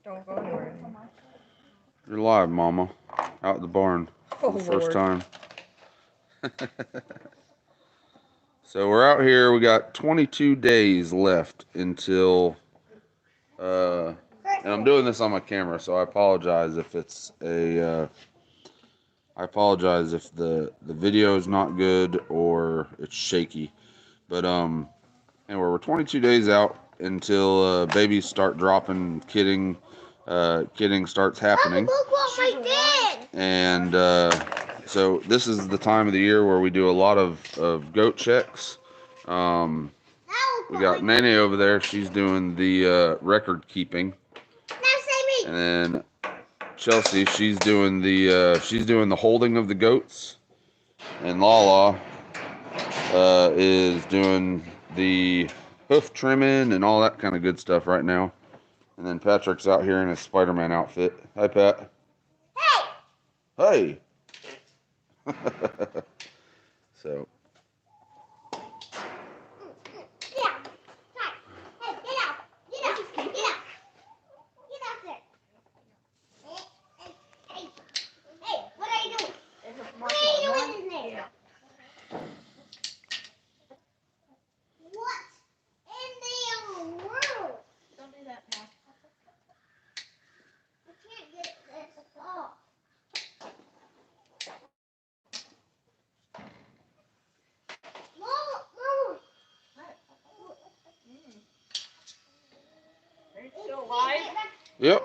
Don't go anywhere. You're live, Mama. Out at the barn for the first time. So we're out here. We got 22 days left until, and I'm doing this on my camera, so I apologize if it's I apologize if the video is not good or it's shaky. But anyway, we're 22 days out until babies start dropping, kidding starts happening. Look what I did! And so this is the time of the year where we do a lot of goat checks. We got Nene over there. She's doing the record keeping. And then Chelsea, she's doing the holding of the goats. And Lala is doing the hoof trimming and all that kind of good stuff right now. And then Patrick's out here in his Spider-Man outfit. Hi, Pat. Hey! So. Yep.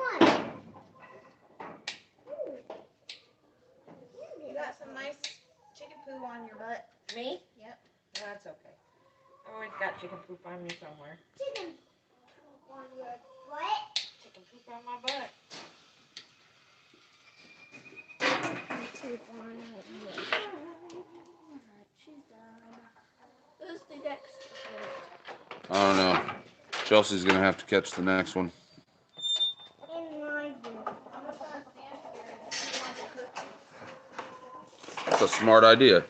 You got some nice chicken poo on your butt. Me? Yep. That's okay. I always got chicken poop on me somewhere. Chicken poop on your butt? Chicken poop on my butt. Who's the next? I don't know. Chelsea's going to have to catch the next one. That's a smart idea.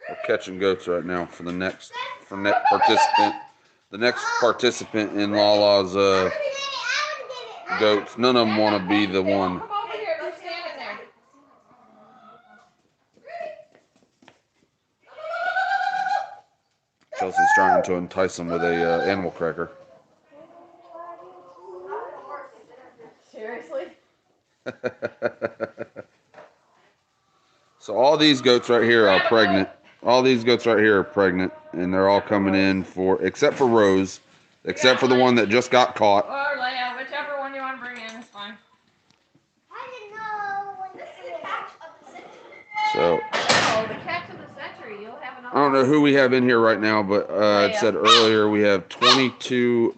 We're catching goats right now for the next participant. The next participant in Lala's goats. None of them want to be the one. Chelsea's trying to entice him with a animal cracker. Seriously? So all these goats right here are pregnant. All these goats right here are pregnant, and they're all coming in except for Rose, except for the one that just got caught. Or Leia, whichever one you want to bring in is fine. So. Oh, the catch of the century. You'll have enough. I don't know who we have in here right now, but it said earlier we have 22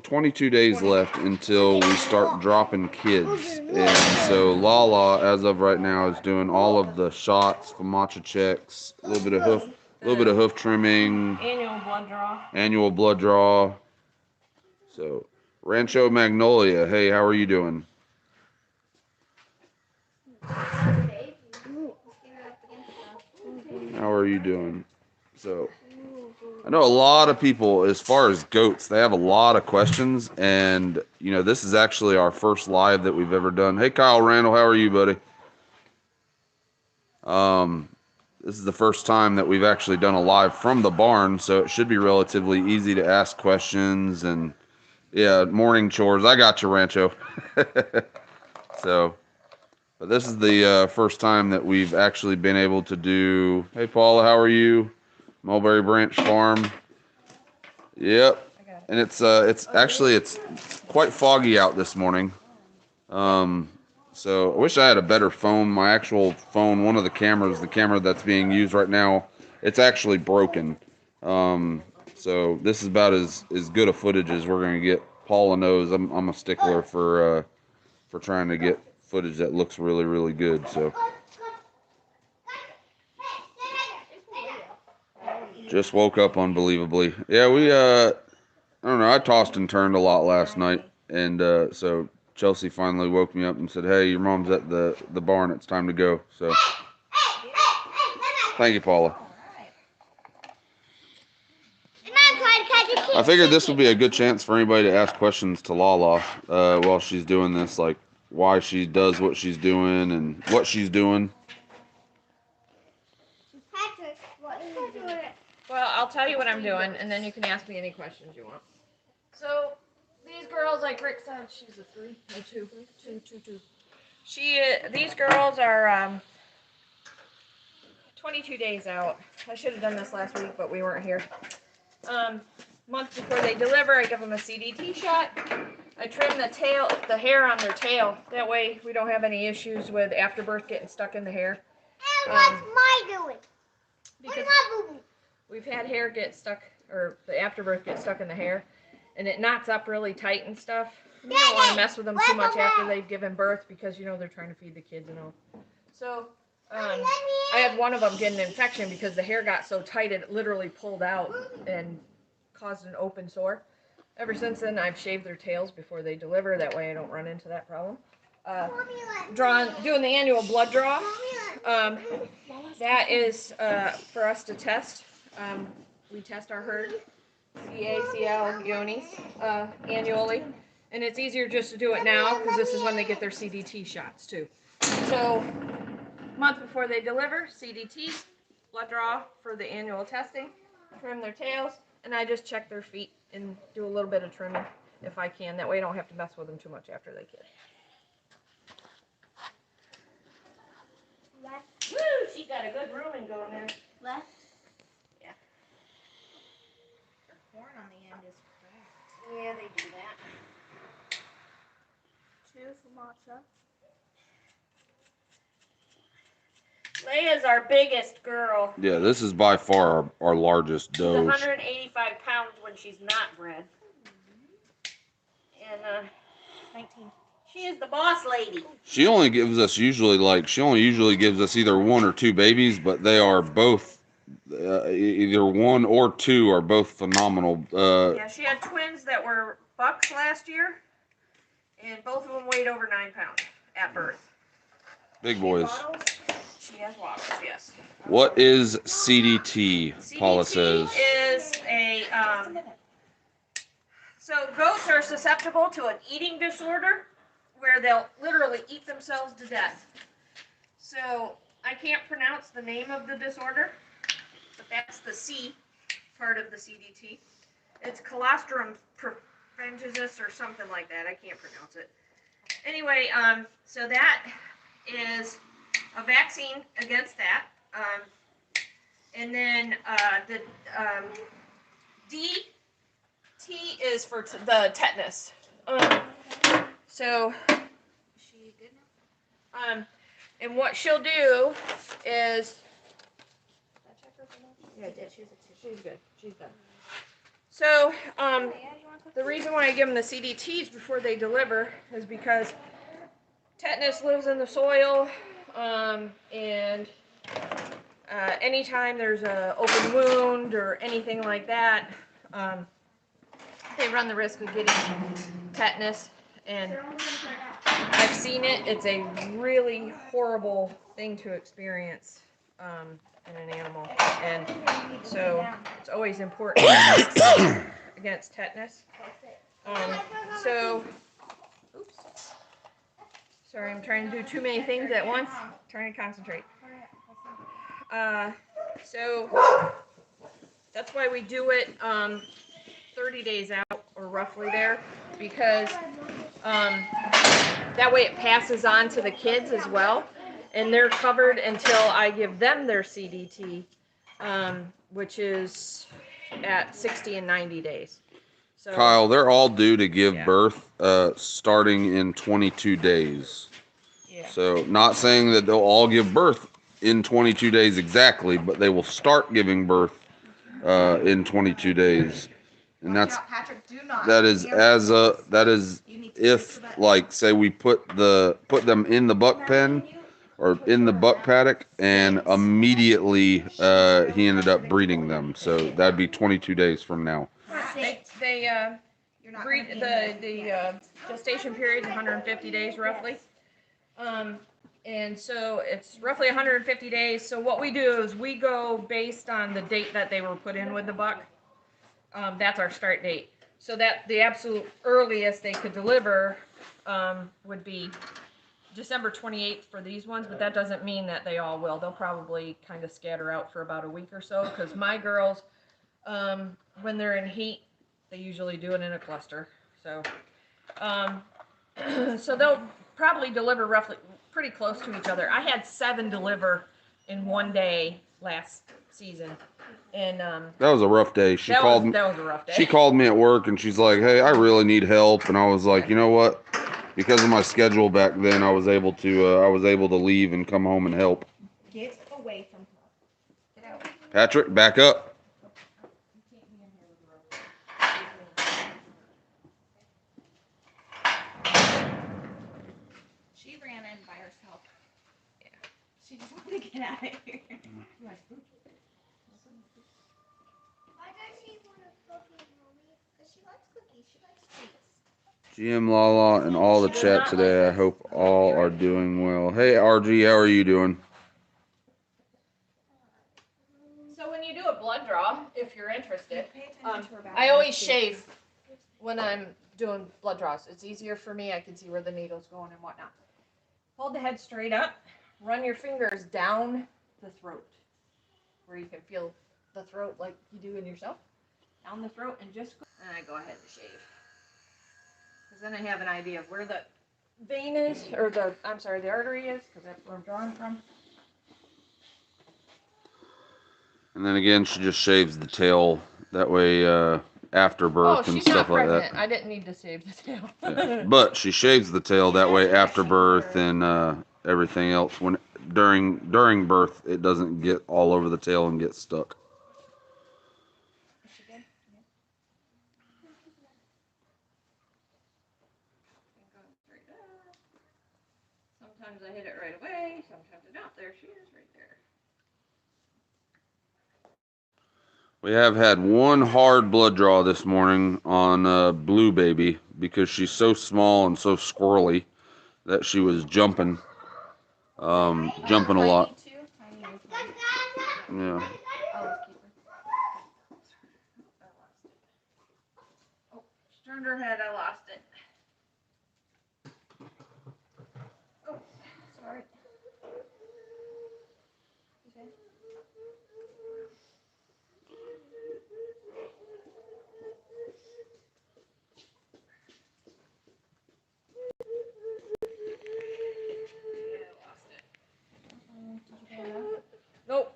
days left until we start dropping kids. And so Lala, as of right now, is doing all of the shots, FAMACHA checks, a little bit of hoof trimming, annual blood draw. So Rancho Magnolia, hey, how are you doing? How are you doing? So, I know a lot of people, as far as goats, they have a lot of questions. And, this is actually our first live that we've ever done. Hey, Kyle Randall, how are you, buddy? This is the first time that we've actually done a live from the barn. So, it should be relatively easy to ask questions. And, yeah, morning chores. I got you, Rancho. So. But this is the first time that we've actually been able to do. Hey, Paula, how are you? Mulberry Branch Farm. Yep. And it's quite foggy out this morning. So I wish I had a better phone. My actual phone, one of the cameras, the camera that's being used right now, it's actually broken. So this is about as good a footage as we're gonna get. Paula knows I'm a stickler for trying to get footage that looks really, really good. So just woke up unbelievably. Yeah, I don't know, I tossed and turned a lot last night, And so Chelsea finally woke me up and said, "Hey, your mom's at the barn. It's time to go." So thank you, Paula. I figured this would be a good chance for anybody to ask questions to Lala while she's doing this, like why she does what she's doing and what she's doing. Patrick, what are you doing? Well, I'll tell you what I'm doing, and then you can ask me any questions you want. So, these girls, like Rick said, she's a 3, a 2. These girls are 22 days out. I should have done this last week, but we weren't here. Month before they deliver, I give them a CDT shot. I trim the hair on their tail. That way, we don't have any issues with afterbirth getting stuck in the hair. And what's my doing? Because What's my boo-boo? we've had hair get stuck, or the afterbirth get stuck in the hair, and it knots up really tight and stuff. You don't want to mess with them too much after they've given birth because, you know, they're trying to feed the kids and all. So, I had one of them get an infection because the hair got so tight it literally pulled out and caused an open sore. Ever since then, I've shaved their tails before they deliver. That way I don't run into that problem. Doing the annual blood draw. That is for us to test. We test our herd, CA, CL, Yonis, annually. And it's easier just to do it now because this is when they get their CDT shots too. So, month before they deliver, CDT, blood draw for the annual testing, trim their tails, and I just check their feet and do a little bit of trimming if I can. That way I don't have to mess with them too much after they kid. Left. Woo! She got a good grooming going there. Left. Yeah. The horn on the end is cracked. Yeah, they do that. 2 for Matcha. Leia's our biggest girl. Yeah, this is by far our largest She's doe. 185 pounds when she's not bred. And 19. she is the boss lady. She only gives us usually gives us either 1 or 2 babies, but they are both either 1 or 2 are both phenomenal. Yeah, she had twins that were bucks last year, and both of them weighed over 9 pounds at birth. Big boys. She has waddles, yes. What is CDT? Paula says. CDT is a so goats are susceptible to an eating disorder where they'll literally eat themselves to death. So I can't pronounce the name of the disorder, but that's the C part of the CDT. It's colostrum preferences or something like that. I can't pronounce it. Anyway, so that is a vaccine against that. And then the DT is for the tetanus. So, She good now? and what she'll do is, yeah, I did. She's good. She's done. So, the reason why I give them the CDTs before they deliver is because tetanus lives in the soil, and anytime there's an open wound or anything like that, they run the risk of getting tetanus. And I've seen it. It's a really horrible thing to experience in an animal. And so it's always important to vaccinate against tetanus. Oops. Sorry, I'm trying to do too many things at once. Trying to concentrate. So that's why we do it 30 days out, or roughly there, because that way it passes on to the kids as well, and they're covered until I give them their CDT, which is at 60 and 90 days. So, Kyle, they're all due to give Yeah. birth starting in 22 days. yeah. So, not saying that they'll all give birth in 22 days exactly, but they will start giving birth in 22 days. And Watch out, Patrick, do not. that is You need to if, stick to that. like, say we put them in the buck pen or in the buck paddock, and immediately he ended up breeding them. So that'd be 22 days from now. You're not breed, gonna the pay them. gestation period is 150 days roughly. And so it's roughly 150 days. So what we do is we go based on the date that they were put in with the buck. That's our start date. So that the absolute earliest they could deliver would be December 28th for these ones, but that doesn't mean that they all will. They'll probably kind of scatter out for about a week or so, because my girls, when they're in heat, they usually do it in a cluster. So, so they'll probably deliver roughly pretty close to each other. I had 7 deliver in one day last season, and That was a rough day. She called me. that was a rough day. She called me at work and she's like, "Hey, I really need help." And I was like, "You know what? Because of my schedule back then, I was able to leave and come home and help." Get away from her. Get out. Patrick, back up. She ran in by herself. Yeah. She just wanted to get out of here. Why does she want a cookie, Mommy? Because she likes cookies. She likes sweets. GM Lala and all the chat today. I hope all are doing well. Hey, RG, how are you doing? So when you do a blood draw, if you're interested, Pay attention to her back. I always shave when I'm doing blood draws. It's easier for me. I can see where the needle's going and whatnot. Hold the head straight up. Run your fingers down the throat, where you can feel the throat like you do in yourself. Down the throat, and just go. And I go ahead and shave. Because then I have an idea of where the vein is, or the artery is, because that's where I'm drawing from. And then again, she just shaves the tail that way after birth and she's stuff not like pregnant. that. I didn't need to shave the tail. Yeah. But she shaves the tail that way after birth and everything else. When during birth, it doesn't get all over the tail and get stuck. Sometimes I hit it right away, sometimes I don't. There she is, right there. We have had one hard blood draw this morning on Blue Baby because she's so small and so squirrely that she was jumping a lot. Yeah. Oh, she turned her head, I lost it. Oh, sorry. Nope.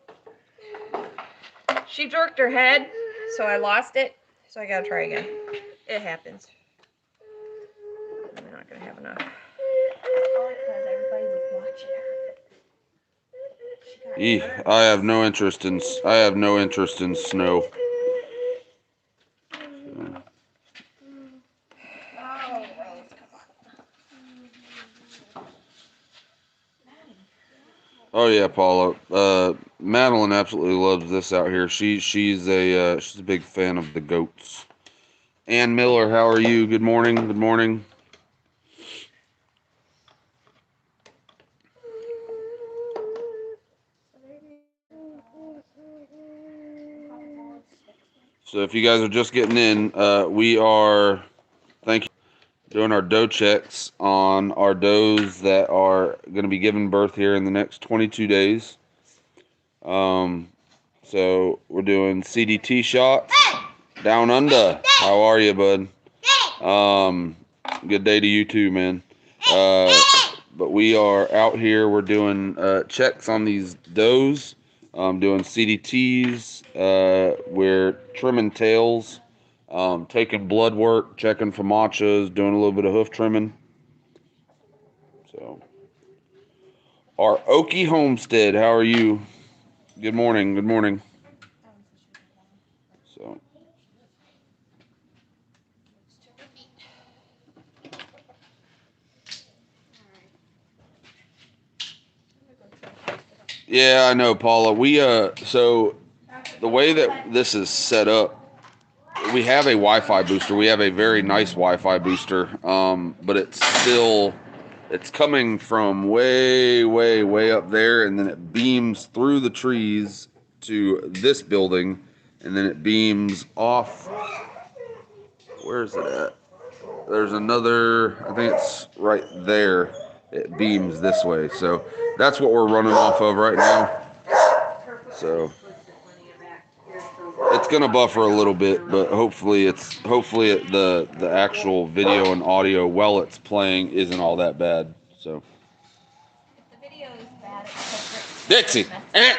She jerked her head, so I lost it. So I gotta try again. It happens. I'm not gonna have enough. Because everybody was watching her. I have no interest in snow. Oh yeah, Paula. Madeline absolutely loves this out here. She's a big fan of the goats. Ann Miller, how are you? Good morning. Good morning. So if you guys are just getting in, we are doing our doe checks on our does that are going to be giving birth here in the next 22 days. So we're doing CDT shots. Down under. How are you, bud? Good day to you too, man. But we are out here. We're doing checks on these does. Doing CDTs. We're trimming tails. Taking blood work, checking for machas, doing a little bit of hoof trimming. So, our Okie Homestead, how are you? Good morning. Good morning. So. Yeah, I know, Paula. We so the way that this is set up, we have a Wi-Fi booster. We have a very nice Wi-Fi booster, but it's coming from way, way, way up there, and then it beams through the trees to this building, and then it beams off. Where is it at? There's another, I think it's right there. It beams this way. So that's what we're running off of right now. So it's gonna buffer a little bit, but hopefully the actual video and audio while it's playing isn't all that bad. So If the video is bad, it's because Dixie. Don't let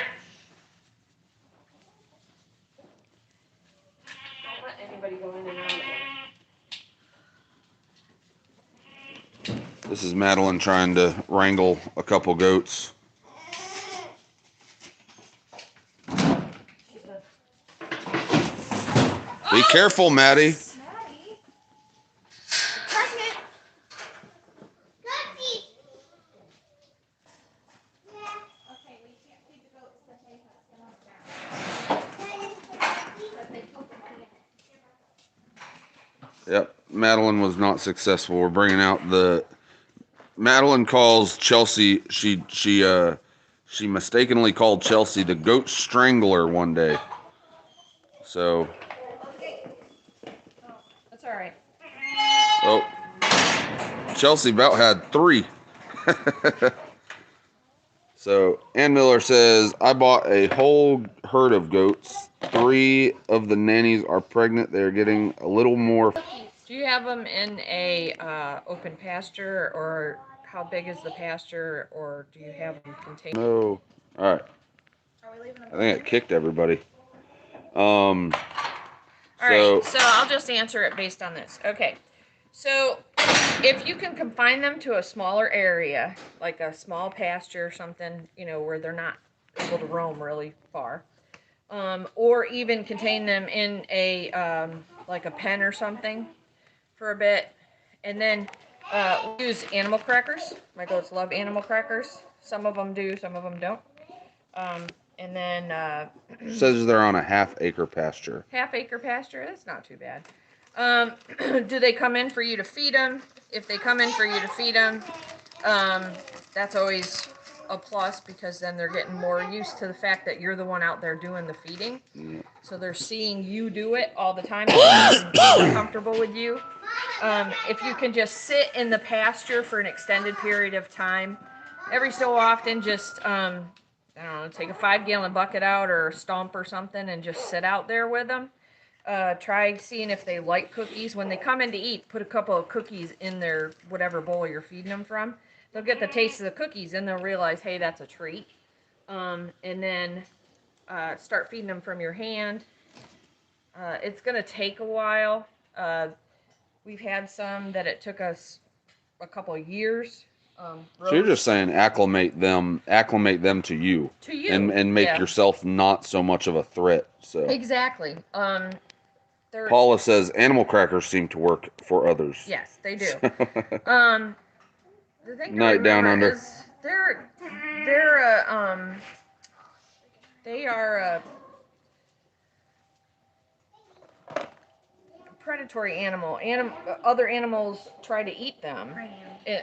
anybody go in and out of there. This is Madeline trying to wrangle a couple goats. Be careful, Maddie. Maddie. Pregnant. Cookie. Okay, we can't feed the goats the hay hut's gonna drown. But they poke their head. Yep, Madeline was not successful. We're bringing out the. Madeline calls Chelsea. She mistakenly called Chelsea the goat strangler one day. So. That's all right. Oh, Chelsea about had 3. So Ann Miller says, I bought a whole herd of goats. 3 of the nannies are pregnant. They're getting a little more. Do you have them in a open pasture, or how big is the pasture, or do you have them contained? No. All right. Are we leaving them? I think I kicked everybody. All So- right, so I'll just answer it based on this. Okay, so if you can confine them to a smaller area, like a small pasture or something, where they're not able to roam really far, or even contain them in a like a pen or something for a bit, and then we use animal crackers. My goats love animal crackers. Some of them do, some of them don't. And then Says they're on a half-acre pasture. half-acre pasture, that's not too bad. Do they come in for you to feed them? If they come in for you to feed them, that's always a plus, because then they're getting more used to the fact that you're the one out there doing the feeding. Yeah. So they're seeing you do it all the time, and they're comfortable with you. If you can just sit in the pasture for an extended period of time, every so often, just I don't know, take a 5-gallon bucket out or a stump or something and just sit out there with them. Try seeing if they like cookies. When they come in to eat, put a couple of cookies in their whatever bowl you're feeding them from. They'll get the taste of the cookies and they'll realize, hey, that's a treat. And then start feeding them from your hand. It's going to take a while. We've had some that it took us a couple of years. So you're just saying acclimate them to you, to you and make yeah. yourself not so much of a threat. So Exactly. Paula says animal crackers seem to work for others. Yes, they do. The thing to Night Down remember Under. is they are a predatory animal. Other animals try to eat them.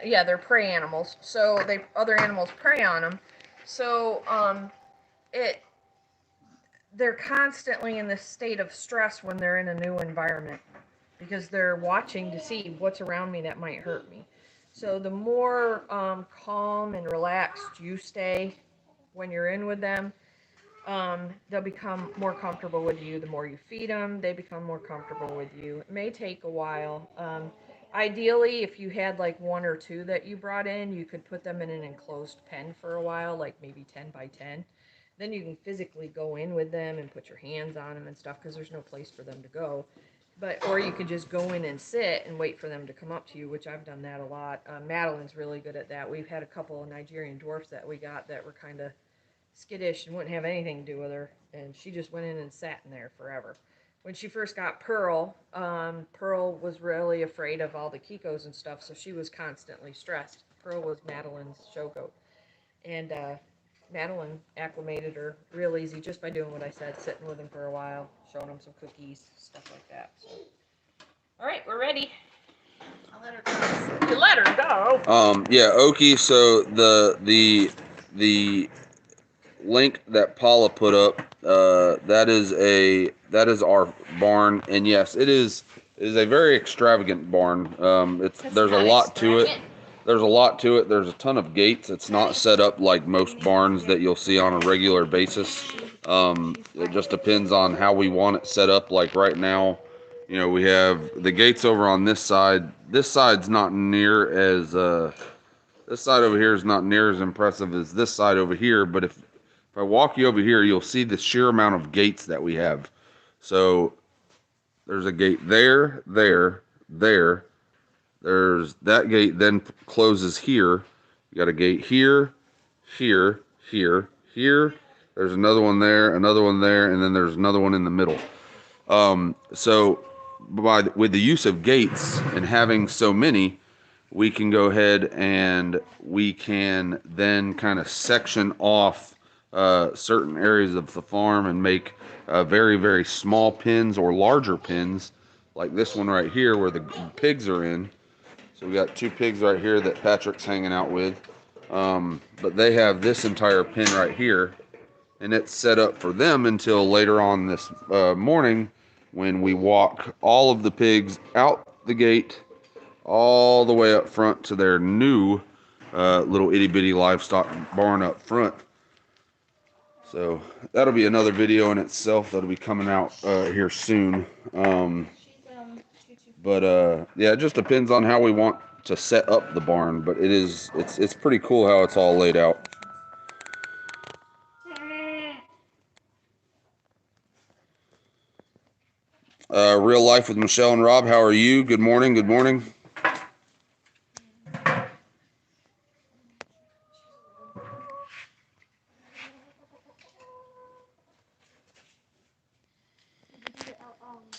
Yeah, they're prey animals. So other animals prey on them. So they're constantly in this state of stress when they're in a new environment, because they're watching to see what's around me that might hurt me. So the more calm and relaxed you stay when you're in with them, they'll become more comfortable with you. The more you feed them, they become more comfortable with you. It may take a while. Ideally, if you had like 1 or 2 that you brought in, you could put them in an enclosed pen for a while, like maybe 10 by 10. Then you can physically go in with them and put your hands on them and stuff, because there's no place for them to go. Or you could just go in and sit and wait for them to come up to you, which I've done that a lot. Madeline's really good at that. We've had a couple of Nigerian dwarfs that we got that were kind of skittish and wouldn't have anything to do with her, and she just went in and sat in there forever. When she first got Pearl, Pearl was really afraid of all the Kikos and stuff, so she was constantly stressed. Pearl was Madeline's show goat. And Madeline acclimated her real easy just by doing what I said, sitting with him for a while, showing him some cookies, stuff like that. So, all right, we're ready. I'll let her go. You let her go. Yeah, Okie. So the link that Paula put up, that is our barn, and yes, it is a very extravagant barn. There's a lot to it. There's a lot to it. There's a ton of gates. It's not set up like most barns that you'll see on a regular basis. It just depends on how we want it set up. Like right now, you know, we have the gates over on this side. This side's not near as this side over here is not near as impressive as this side over here. But if I walk you over here, you'll see the sheer amount of gates that we have. So there's a gate there, there, there. There's that gate then closes here. You got a gate here, here, here, here. There's another one there, and then there's another one in the middle. So with the use of gates and having so many, we can go ahead and we can then kind of section off certain areas of the farm and make very, very small pens or larger pens, like this one right here where the pigs are in. So we got 2 pigs right here that Patrick's hanging out with. But they have this entire pen right here, and it's set up for them until later on this morning when we walk all of the pigs out the gate all the way up front to their new little itty bitty livestock barn up front. So that'll be another video in itself that'll be coming out here soon. But yeah, it just depends on how we want to set up the barn. But it's pretty cool how it's all laid out. Real life with Michelle and Rob. How are you? Good morning. Good morning.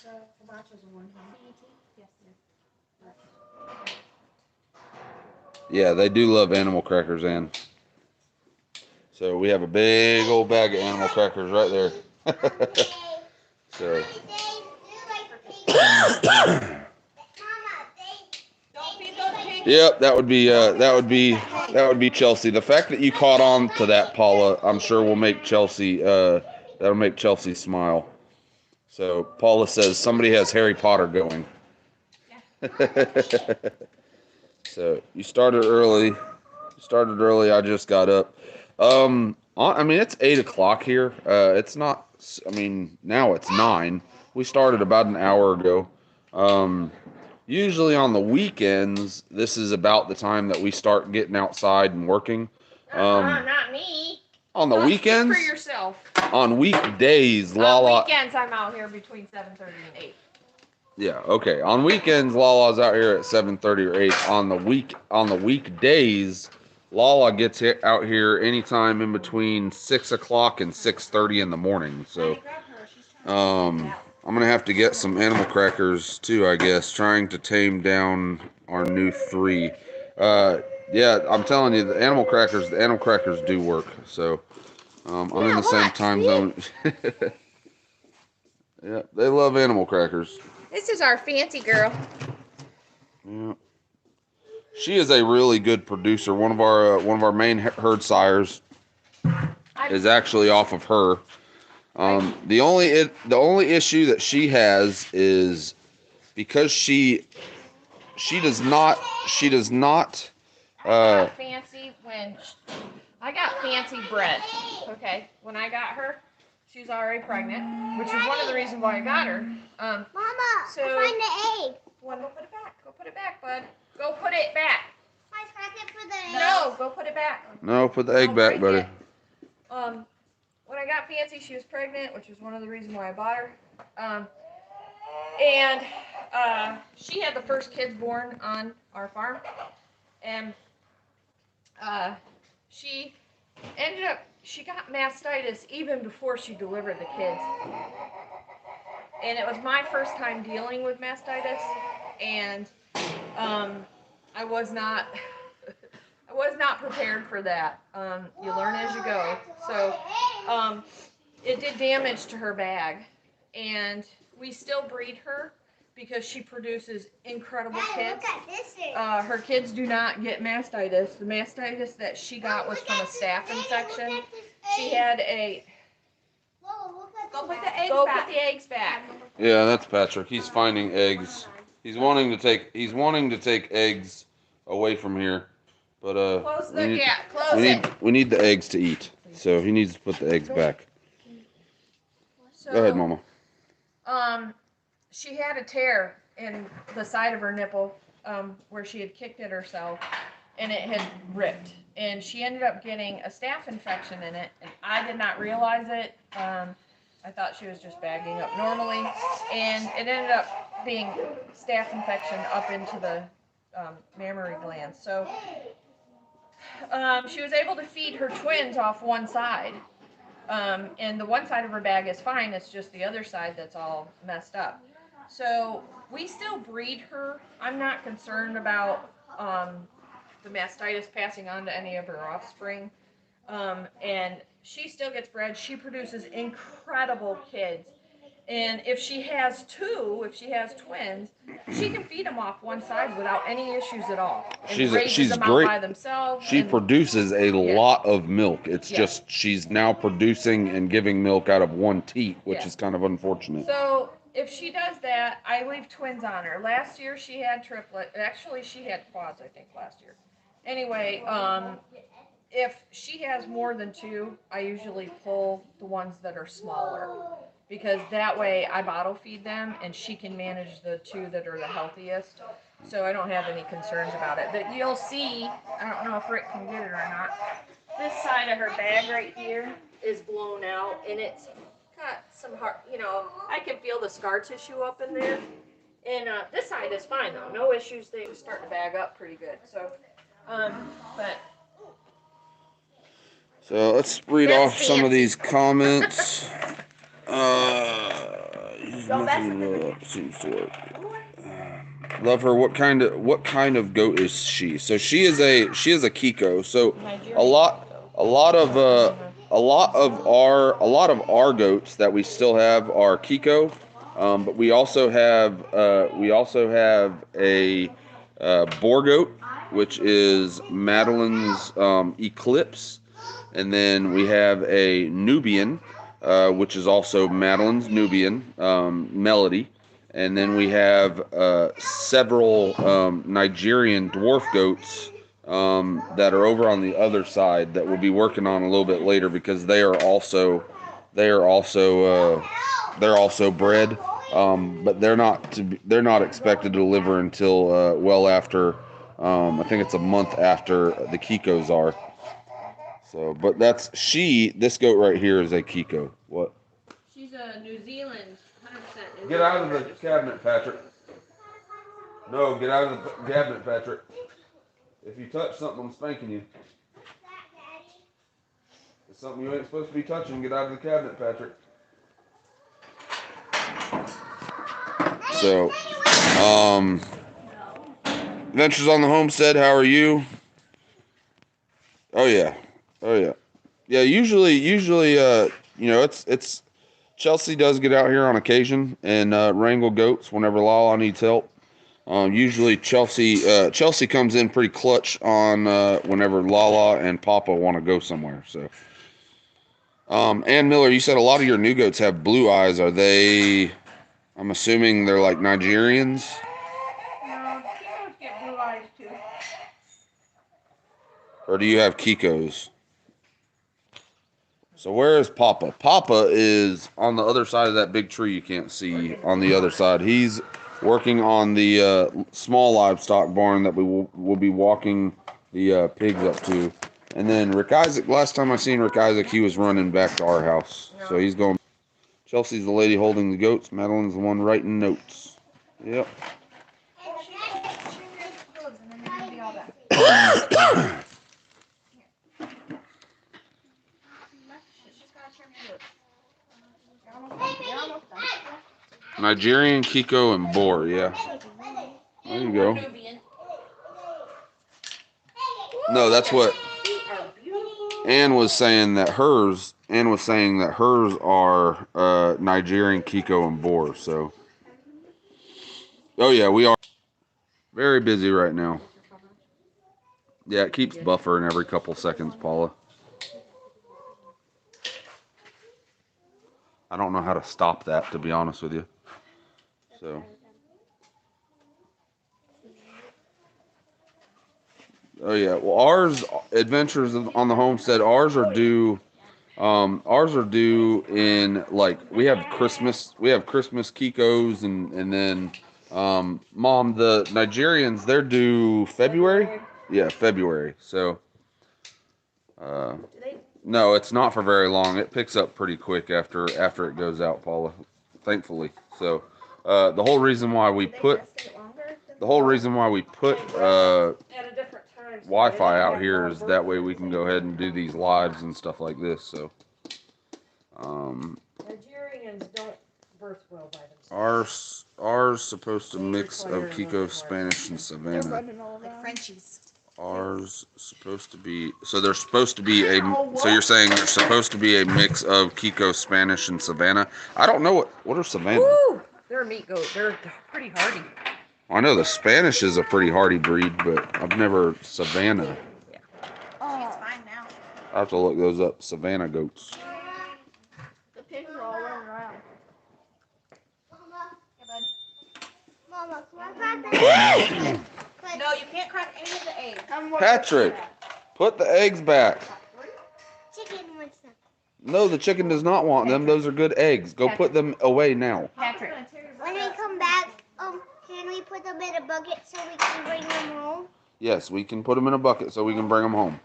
The matches are one, huh? Yes, Yeah, they do love animal crackers, Ann. So we have a big old bag of animal crackers right there. So. Yep, that would be Chelsea. The fact that you caught on to that, Paula, I'm sure will make Chelsea that'll make Chelsea smile. So Paula says somebody has Harry Potter going. So you started early. I just got up. I mean it's 8 o'clock here. It's not. I mean now it's 9. We started about an hour ago. Usually on the weekends, this is about the time that we start getting outside and working. Not me. On the weekends? For yourself. On weekdays, Lala. On weekends, I'm out here between 7:30 and 8. Yeah, okay. On weekends, Lala's out here at 7:30 or 8. On the weekdays, Lala gets out here anytime in between 6 o'clock and 6:30 in the morning. So, I'm going to have to get some animal crackers too, I guess, trying to tame down our new 3. Yeah, I'm telling you, the animal crackers do work. So, I'm in the same time zone. Yeah, they love animal crackers. This is our fancy girl. Yeah. She is a really good producer. One of our main herd sires is actually off of her. The only issue that she has is because she does not I got fancy bred. Okay, when I got her, she was already pregnant, which is one of the reasons why I got her. Mama, So find the egg. Go put it back. Go put it back, bud. Go put it back. I crack it for the egg. No, go put it back. No, put the egg back, buddy. When I got Fancy, she was pregnant, which was one of the reasons why I bought her. And she had the first kids born on our farm, and she got mastitis even before she delivered the kids. And it was my first time dealing with mastitis, and I was not was not prepared for that. You learn as you go. So it did damage to her bag, and we still breed her because she produces incredible kids. Her kids do not get mastitis. The mastitis that she got was from a staph infection. She had a. Go put the eggs Go back. put the eggs back. Yeah, that's Patrick. He's finding eggs. He's wanting to take eggs away from here, but Close we the need, gap. Close it. we need the eggs to eat. So he needs to put the eggs back. So, Go ahead, Mama. She had a tear in the side of her nipple, where she had kicked it herself, and it had ripped. And she ended up getting a staph infection in it, and I did not realize it. I thought she was just bagging up normally, and it ended up being staph infection up into the mammary glands. So she was able to feed her twins off one side. And the one side of her bag is fine, it's just the other side that's all messed up. So we still breed her. I'm not concerned about the mastitis passing on to any of her offspring. And she still gets bred. She produces incredible kids. And if she has twins, she can feed them off one side without any issues at all. And raises She's them great. out by themselves. She and produces a lot of milk. It's Yeah. just she's now producing and giving milk out of one teat, which Yeah. is kind of unfortunate. So if she does that, I leave twins on her. Last year she had triplet. Actually, she had quads, I think, last year. Anyway, if she has more than two, I usually pull the ones that are smaller, because that way I bottle feed them and she can manage the two that are the healthiest. So I don't have any concerns about it. But you'll see, I don't know if Rick can get it or not, this side of her bag right here is blown out, and it's got some hard, I can feel the scar tissue up in there. And this side is fine though, no issues. They start to bag up pretty good. So, but So let's read That's off some of fancy. these comments. He's Don't mess looking with it up. Seems to work. Love her. What kind of goat is she? So she is a Kiko. So a lot of our goats that we still have are Kiko, but we also have a boar goat, which is Madeline's Eclipse, and then we have a Nubian, which is also Madeline's Nubian, Melody. And then we have several Nigerian dwarf goats that are over on the other side that we'll be working on a little bit later, because they are also bred, but they're not expected to deliver until well after, I think it's a month after the Kikos are. So, but this goat right here is a Kiko. What? she's a New Zealand, 100% New Get out of the cabinet, Patrick. No, get out of the cabinet, Patrick. If you touch something, I'm spanking you. It's something you ain't supposed to be touching. Get out of the cabinet, Patrick. So, Adventures on the Homestead, how are you? Oh yeah. Yeah, usually, it's Chelsea does get out here on occasion and wrangle goats whenever Lala needs help. Usually Chelsea comes in pretty clutch on whenever Lala and Papa want to go somewhere. So, Ann Miller, you said a lot of your new goats have blue eyes. Are they? I'm assuming they're like Nigerians. No, Kikos get blue eyes too. Or do you have Kikos? So where is Papa? Papa is on the other side of that big tree you can't see on the other side. He's working on the small livestock barn that we will be walking the pigs up to. And then Rick Isaac, last time I seen Rick Isaac, he was running back to our house. So he's going. Chelsea's the lady holding the goats. Madeline's the one writing notes. Yep. Nigerian, Kiko, and Boar, yeah. There you go. Nubian. No, that's what They are beautiful. Ann was saying that hers. Ann was saying that hers are Nigerian Kiko and Boer. So, oh yeah, we are very busy right now. Yeah, it keeps buffering every couple seconds, Paula. I don't know how to stop that, to be honest with you. So, oh yeah, well, ours Adventures on the Homestead. Ours are due. Ours are due in like we have Christmas Kikos and then Mom, the Nigerians, they're due February. Yeah, February. So Do they? no, it's not for very long. It picks up pretty quick after it goes out, Paula. Thankfully. So the whole reason why we put At a different time. so Wi-Fi they out have here more is that way we can go ahead and do these lives and stuff like this. So Nigerians don't birth well by themselves. ours supposed to mix of Kiko, Spanish, and They're Savannah. running all like Frenchies. Ours supposed to be so there's supposed to be a so you're saying there's supposed to be a mix of Kiko, Spanish, and Savannah. I don't know what are Savannah. Woo! They're a meat goat. They're pretty hardy. I know the Spanish is a pretty hardy breed, but I've never Savannah. It's Oh. fine now. I have to look those up. Savannah goats. The pigs are all running around. Mama, can I crack the No, you can't crack any of the eggs. Patrick, put the eggs back. chicken wants them? No, the chicken does not want them. Those are good eggs. Go put them away now. Patrick. When I come back, can we put them in a bucket so we can bring them home? Yes, we can put them in a bucket so we can bring them home.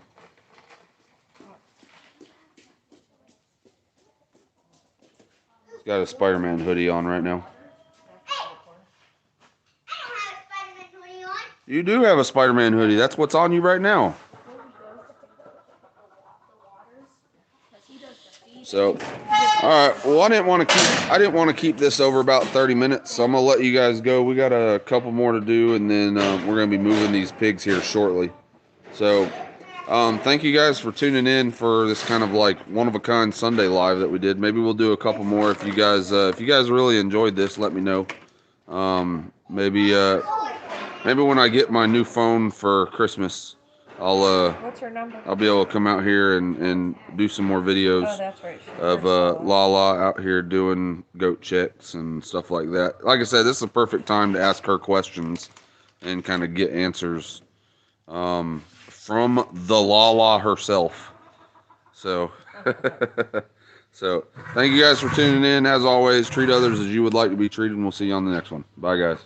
He's got a Spider-Man hoodie on right now. Hey! I don't have a Spider-Man hoodie on. You do have a Spider-Man hoodie. That's what's on you right now. So, all right. Well, I didn't want to keep this over about 30 minutes, so I'm gonna let you guys go. We got a couple more to do, and then we're gonna be moving these pigs here shortly. So, thank you guys for tuning in for this kind of like one-of-a-kind Sunday live that we did. Maybe we'll do a couple more if you guys really enjoyed this. Let me know. Maybe when I get my new phone for Christmas, What's her number? I'll be able to come out here and do some more videos Oh, that's right. of Lala out here doing goat checks and stuff like that. Like I said, this is a perfect time to ask her questions and kind of get answers from the Lala herself. So, so thank you guys for tuning in. As always, treat others as you would like to be treated, and we'll see you on the next one. Bye, guys.